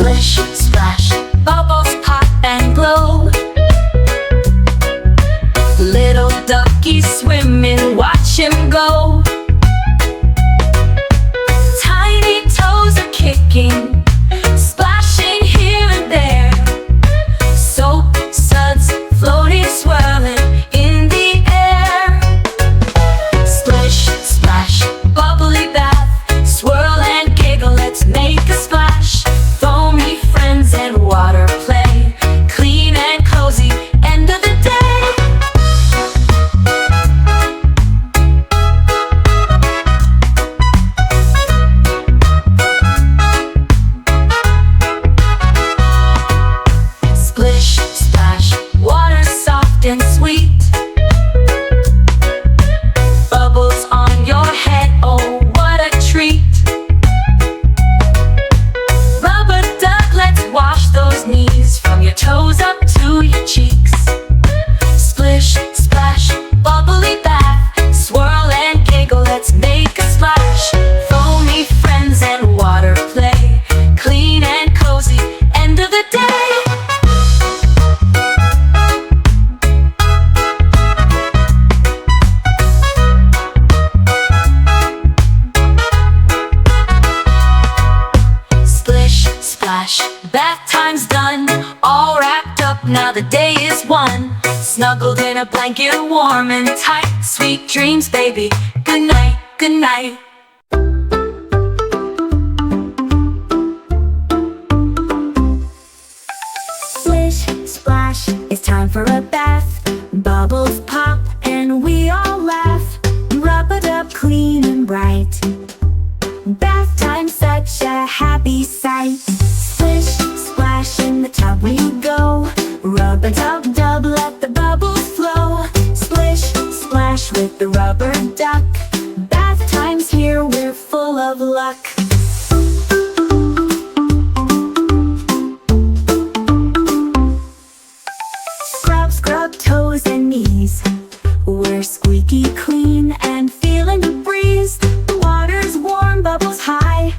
Splish, splash, bubbles pop and glow. Little duckies swimming, watch him go. Tiny toes are kicking, splashing here and there. Soap suds floating, swirling in the air. Splish, splash, bubbly bath, swirl and giggle, let's make a splash. Foamy friends and water play, clean and cozy, end of the day. Splish, splash, water soft and sweet. Bubbles on your head, oh what a treat. Rubber duck, let's wash those knees, from your toes up to your cheeks. Splish, splash, bubbly bath, swirl and giggle, let's make a splash. Foamy friends and water play, clean and cozy, end of the day. Splish, splash, bath time's done, all wrapped up, now the day is won. Snuggled in a blanket, warm and tight, sweet dreams, baby, good night, good night. Splish, splash, it's time for a bath. Bubbles pop and we all laugh. Rub it up clean and bright. Bath time, such a happy sight. Splish, splash, in the tub we go. Rub a tub dub, let the bubbles flow. Splish, splash with the rubber duck. Bath time's here, we're full of luck. Scrub, scrub toes and knees. We're squeaky clean and feeling the breeze. The water's warm, bubbles high.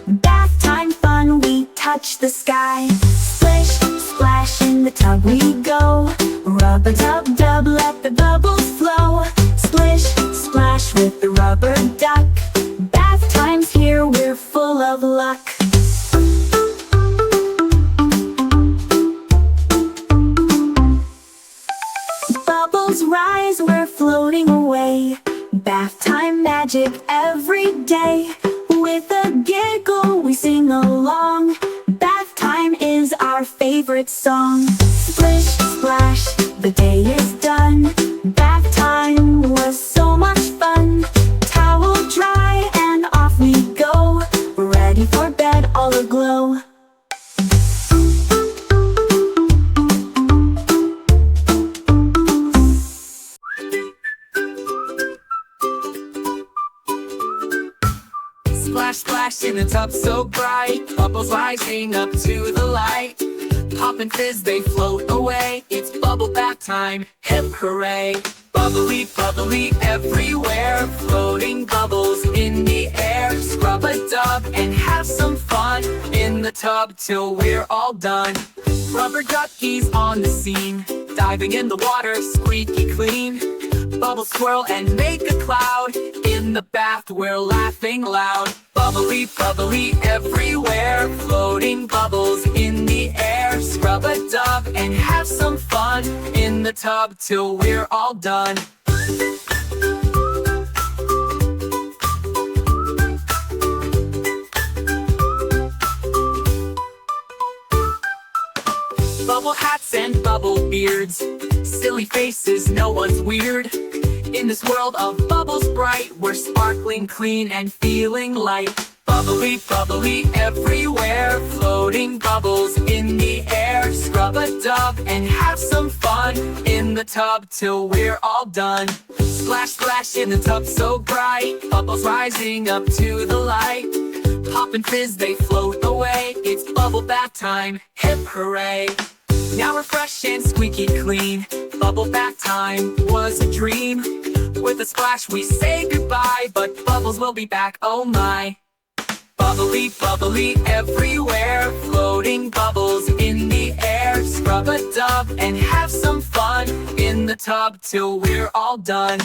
Bath time fun, we touch the sky. Splish, splash, in the tub we go. Rub a dub dub, let the bubbles flow. Splish, splash with the rubber duck. Bath time's here, we're full of luck. Bubbles rise, we're floating away. Bath time magic every day. With a giggle we sing along. Bath time is our favorite song. Splish, splash, the day is done. Bath time was so much fun. Towel dry and off we go. Ready for bed, all aglow. Splash, splash in the tub so bright, bubbles rising up to the light. Pop and fizz, they float away, it's bubble bath time, hip hooray. Bubbly, bubbly everywhere, floating bubbles in the air. Scrub a dub and have some fun in the tub till we're all done. Rubber duckies on the scene, diving in the water, squeaky clean. Bubbles swirl and make a cloud, in the bath we're laughing loud. Bubbly, bubbly everywhere, floating bubbles in the air. Scrub a dub and have some fun in the tub till we're all done. Bubble hats and bubble beards, silly faces, no one's weird. In this world of bubbles bright, we're sparkling clean and feeling light. Bubbly, bubbly everywhere, floating bubbles in the air. Scrub a dub and have some fun in the tub till we're all done. Splash, splash in the tub so bright, bubbles rising up to the light. Pop and fizz, they float away, it's bubble bath time, hip hooray. Now we're fresh and squeaky clean, bubble bath time was a dream. With a splash we say goodbye, but bubbles will be back, oh my. Bubbly, bubbly everywhere, bubbles in the air. Scrub a dub and have some fun in the tub till we're all done.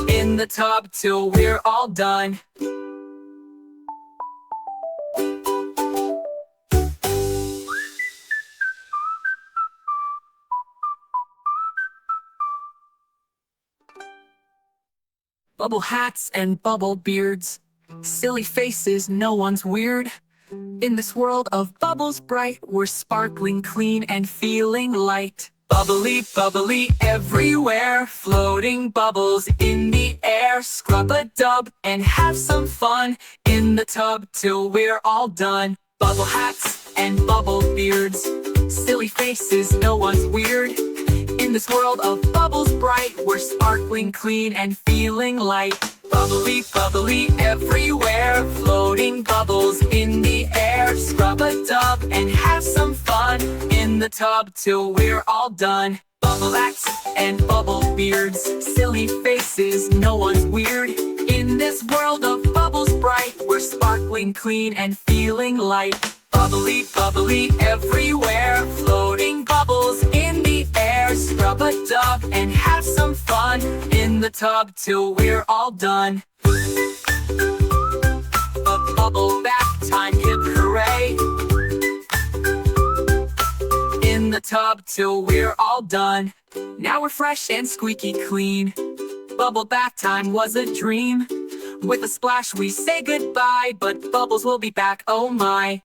In the tub till we're all done. Bubble hats and bubble beards, silly faces, no one's weird. In this world of bubbles bright, we're sparkling clean and feeling light. Bubbly, bubbly everywhere, floating bubbles in the air. Scrub a dub and have some fun in the tub till we're all done. Bubble hats and bubble beards, silly faces, no one's weird. In this world of bubbles bright, we're sparkling clean and feeling light. Bubbly, bubbly everywhere, floating bubbles in the air. Scrub a dub and have some fun in the tub till we're all done. Bubble hats and bubble beards, silly faces, no one's weird. In this world of bubbles bright, we're sparkling clean and feeling light. Bubbly, bubbly everywhere, floating bubbles in the air. Scrub a dub and have some fun in the tub till we're all done. A bubble bath time, hip hooray! In the tub till we're all done. Now we're fresh and squeaky clean. Bubble bath time was a dream. With a splash we say goodbye, but bubbles will be back, oh my.